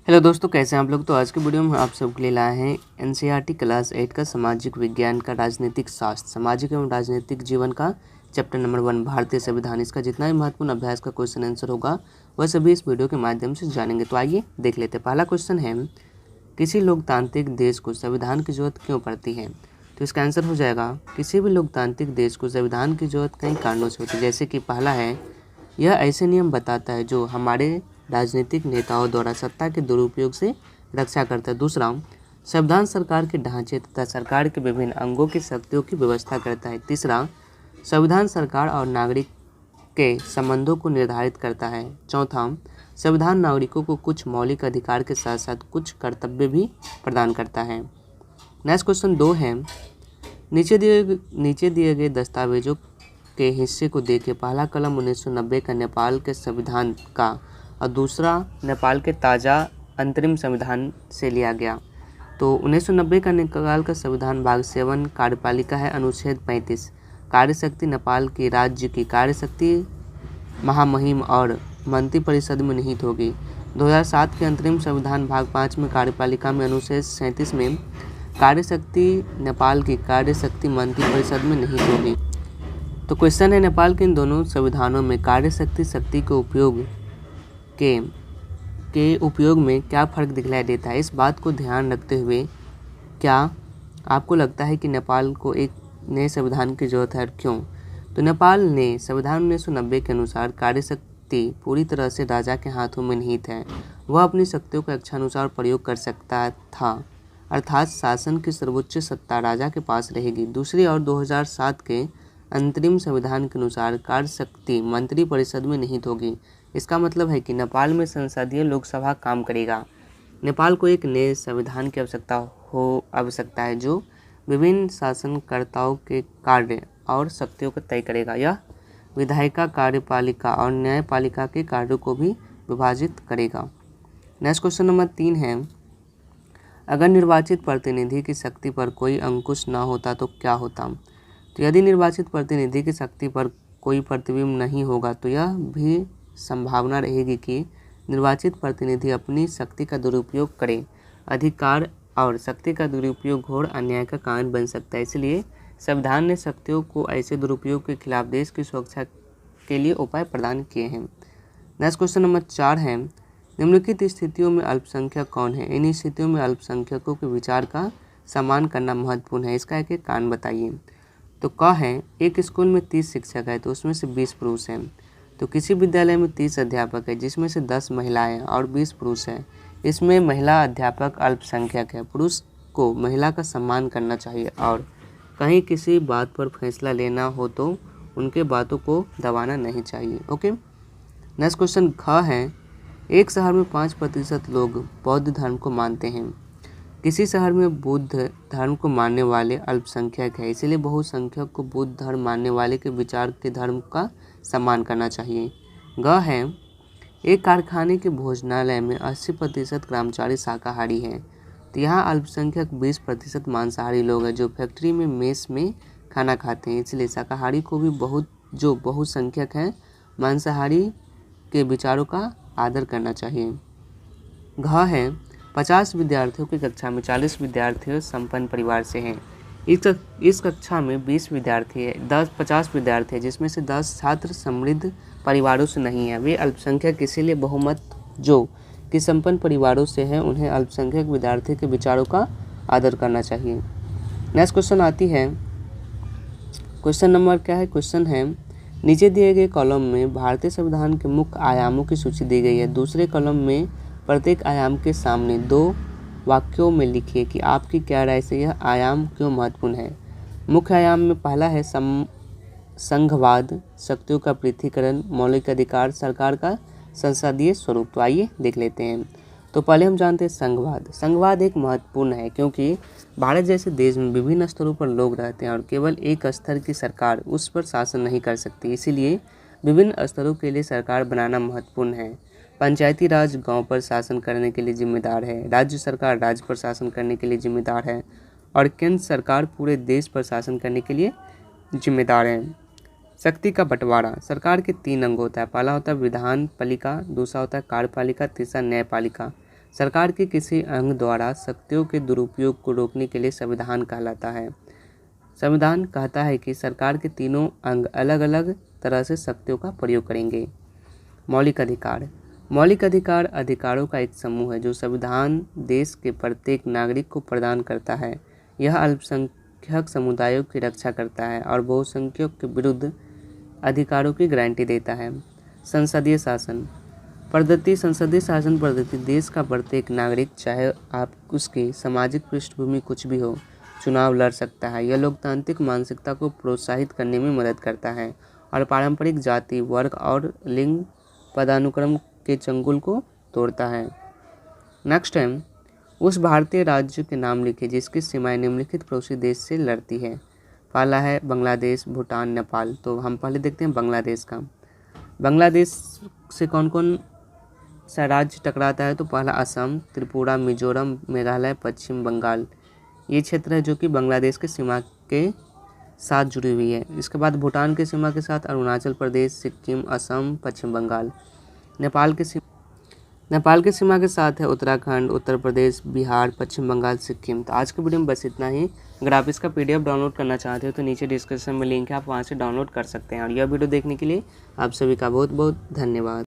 Hello दोस्तों, कैसे हैं आप लोग। तो आज के वीडियो में आप सबके लिए लाए हैं एनसीईआरटी क्लास 8 का सामाजिक विज्ञान का राजनीतिक शास्त्र सामाजिक एवं राजनीतिक जीवन का चैप्टर नंबर 1 भारतीय संविधान। इसका जितना भी महत्वपूर्ण अभ्यास का क्वेश्चन आंसर होगा वह सभी इस वीडियो के माध्यम से जानेंगे। तो आइए देख लेते हैं। पहला क्वेश्चन है, किसी लोकतांत्रिक देश को संविधान की जरूरत क्यों पड़ती है। तो इसका आंसर हो जाएगा, किसी भी लोकतांत्रिक देश को संविधान की जरूरत कई कारणों से होती है। जैसे कि पहला है, यह ऐसे नियम बताता है जो हमारे राजनीतिक नेताओं द्वारा सत्ता के दुरुपयोग से रक्षा करता है। दूसरा, संविधान सरकार के ढांचे तथा सरकार के विभिन्न अंगों की शक्तियों की व्यवस्था करता है। तीसरा, संविधान सरकार और नागरिक के संबंधों को निर्धारित करता है। चौथा, संविधान नागरिकों को कुछ मौलिक अधिकार के साथ साथ कुछ कर्तव्य भी प्रदान करता है। नेक्स्ट क्वेश्चन 2 है, नीचे दिए गए दस्तावेजों के हिस्से को देखें। पहला कलम 1990 का नेपाल के संविधान का और दूसरा नेपाल के ताज़ा अंतरिम संविधान से लिया गया। तो 1990 का नेपाल का संविधान भाग 7 कार्यपालिका है। अनुच्छेद 35, कार्यशक्ति नेपाल के राज्य की कार्यशक्ति महामहिम और मंत्रिपरिषद में निहित होगी। 2007 के अंतरिम संविधान भाग 5 में कार्यपालिका में अनुच्छेद 37 में कार्यशक्ति नेपाल की कार्यशक्ति मंत्रिपरिषद में निहित होगी। तो क्वेश्चन है, नेपाल के इन दोनों संविधानों में कार्यशक्ति शक्ति के उपयोग में क्या फ़र्क दिखलाई देता है। इस बात को ध्यान रखते हुए क्या आपको लगता है कि नेपाल को एक नए संविधान की जरूरत है और क्यों। तो नेपाल ने संविधान 1990 के अनुसार कार्यशक्ति पूरी तरह से राजा के हाथों में निहित है। वह अपनी शक्तियों का इच्छानुसार प्रयोग कर सकता था, अर्थात शासन की सर्वोच्च सत्ता राजा के पास रहेगी। दूसरी ओर 2007 के अंतरिम संविधान के अनुसार कार्यशक्ति मंत्रिपरिषद में निहित होगी। इसका मतलब है कि नेपाल में संसदीय लोकसभा काम करेगा। नेपाल को एक नए संविधान की आवश्यकता है जो विभिन्न शासनकर्ताओं के कार्य और शक्तियों को तय करेगा। यह विधायिका, कार्यपालिका और न्यायपालिका के कार्यों को भी विभाजित करेगा। नेक्स्ट क्वेश्चन नंबर 3 है, अगर निर्वाचित प्रतिनिधि की शक्ति पर कोई अंकुश न होता तो क्या होता। तो यदि निर्वाचित प्रतिनिधि की शक्ति पर कोई प्रतिबिंब नहीं होगा तो यह भी संभावना रहेगी कि निर्वाचित प्रतिनिधि अपनी शक्ति का दुरुपयोग करे। अधिकार और शक्ति का दुरुपयोग घोर अन्याय का कारण बन सकता है। इसलिए संविधान ने शक्तियों को ऐसे दुरुपयोग के खिलाफ देश की सुरक्षा के लिए उपाय प्रदान किए हैं। नेक्स्ट क्वेश्चन नंबर 4 है, निम्नलिखित स्थितियों में अल्पसंख्यक कौन है। इन स्थितियों में अल्पसंख्यकों के विचार का सम्मान करना महत्वपूर्ण है। इसका एक कारण बताइए। तो क है, एक स्कूल में 30 शिक्षक है तो उसमें से 20 पुरुष हैं। तो किसी विद्यालय में 30 अध्यापक है जिसमें से 10 महिलाएं और 20 पुरुष हैं। इसमें महिला अध्यापक अल्पसंख्यक है। पुरुष को महिला का सम्मान करना चाहिए और कहीं किसी बात पर फैसला लेना हो तो उनके बातों को दबाना नहीं चाहिए। ओके। नेक्स्ट क्वेश्चन ख है, एक शहर में 5% लोग बौद्ध धर्म को मानते हैं। किसी शहर में बुद्ध धर्म को मानने वाले अल्पसंख्यक है, इसलिए बहुसंख्यक को बुद्ध धर्म मानने वाले के विचार के धर्म का सम्मान करना चाहिए। ग है, एक कारखाने के भोजनालय में 80% कर्मचारी शाकाहारी हैं। तो यहाँ अल्पसंख्यक 20% मांसाहारी लोग हैं जो फैक्ट्री में मेस में खाना खाते हैं। इसलिए शाकाहारी को भी जो बहुसंख्यक हैं मांसाहारी के विचारों का आदर करना चाहिए। घ है, 50 विद्यार्थियों की कक्षा में 40 विद्यार्थी संपन्न परिवार से हैं। इस कक्षा में 50 विद्यार्थी है जिसमें से 10 छात्र समृद्ध परिवारों से नहीं है। वे अल्पसंख्यक, इसीलिए बहुमत जो कि संपन्न परिवारों से हैं उन्हें अल्पसंख्यक विद्यार्थी के विचारों का आदर करना चाहिए। नेक्स्ट क्वेश्चन आती है, क्वेश्चन नंबर क्या है। क्वेश्चन है, नीचे दिए गए कॉलम में भारतीय संविधान के मुख्य आयामों की सूची दी गई है। दूसरे कॉलम में प्रत्येक आयाम के सामने 2 वाक्यों में लिखिए कि आपकी क्या राय से यह आयाम क्यों महत्वपूर्ण है। मुख्य आयाम में पहला है संघवाद, शक्तियों का पृथक्करण, मौलिक अधिकार, सरकार का संसदीय स्वरूप। तो आइए देख लेते हैं। तो पहले हम जानते हैं संघवाद। संघवाद एक महत्वपूर्ण है क्योंकि भारत जैसे देश में विभिन्न स्तरों पर लोग रहते हैं और केवल एक स्तर की सरकार उस पर शासन नहीं कर सकती। इसीलिए विभिन्न स्तरों के लिए सरकार बनाना महत्वपूर्ण है। पंचायती राज गांव पर शासन करने के लिए जिम्मेदार है, राज्य सरकार राज्य पर शासन करने के लिए जिम्मेदार है और केंद्र सरकार पूरे देश पर शासन करने के लिए जिम्मेदार है। शक्ति का बंटवारा, सरकार के 3 अंग होता है। पहला होता है विधान पालिका, दूसरा होता है कार्यपालिका, तीसरा न्यायपालिका। सरकार के किसी अंग द्वारा शक्तियों के दुरुपयोग को रोकने के लिए संविधान कहलाता है। संविधान कहता है कि सरकार के तीनों अंग अलग अलग तरह से शक्तियों का प्रयोग करेंगे। मौलिक अधिकार। मौलिक अधिकार अधिकारों का एक समूह है जो संविधान देश के प्रत्येक नागरिक को प्रदान करता है। यह अल्पसंख्यक समुदायों की रक्षा करता है और बहुसंख्यक के विरुद्ध अधिकारों की गारंटी देता है। संसदीय शासन पद्धति। संसदीय शासन पद्धति देश का प्रत्येक नागरिक, चाहे आप उसकी सामाजिक पृष्ठभूमि कुछ भी हो, चुनाव लड़ सकता है। यह लोकतांत्रिक मानसिकता को प्रोत्साहित करने में मदद करता है और पारंपरिक जाति, वर्ग और लिंग पदानुक्रम के चंगुल को तोड़ता है। नेक्स्ट टाइम उस भारतीय राज्य के नाम लिखें जिसकी सीमाएं निम्नलिखित पड़ोसी देश से लड़ती है। पहला है बांग्लादेश, भूटान, नेपाल। तो हम पहले देखते हैं बांग्लादेश का। बांग्लादेश से कौन कौन सा राज्य टकराता है? तो पहला असम, त्रिपुरा, मिजोरम, मेघालय, पश्चिम बंगाल। ये क्षेत्र है जो कि बांग्लादेश के सीमा के साथ जुड़ी हुई है। इसके बाद भूटान के सीमा के साथ अरुणाचल प्रदेश, सिक्किम, असम, पश्चिम बंगाल। नेपाल के सीमा के साथ है उत्तराखंड, उत्तर प्रदेश, बिहार, पश्चिम बंगाल, सिक्किम। तो आज के वीडियो में बस इतना ही। अगर आप इसका PDF डाउनलोड करना चाहते हो तो नीचे डिस्क्रिप्शन में लिंक है, आप वहां से डाउनलोड कर सकते हैं। और यह वीडियो देखने के लिए आप सभी का बहुत बहुत धन्यवाद।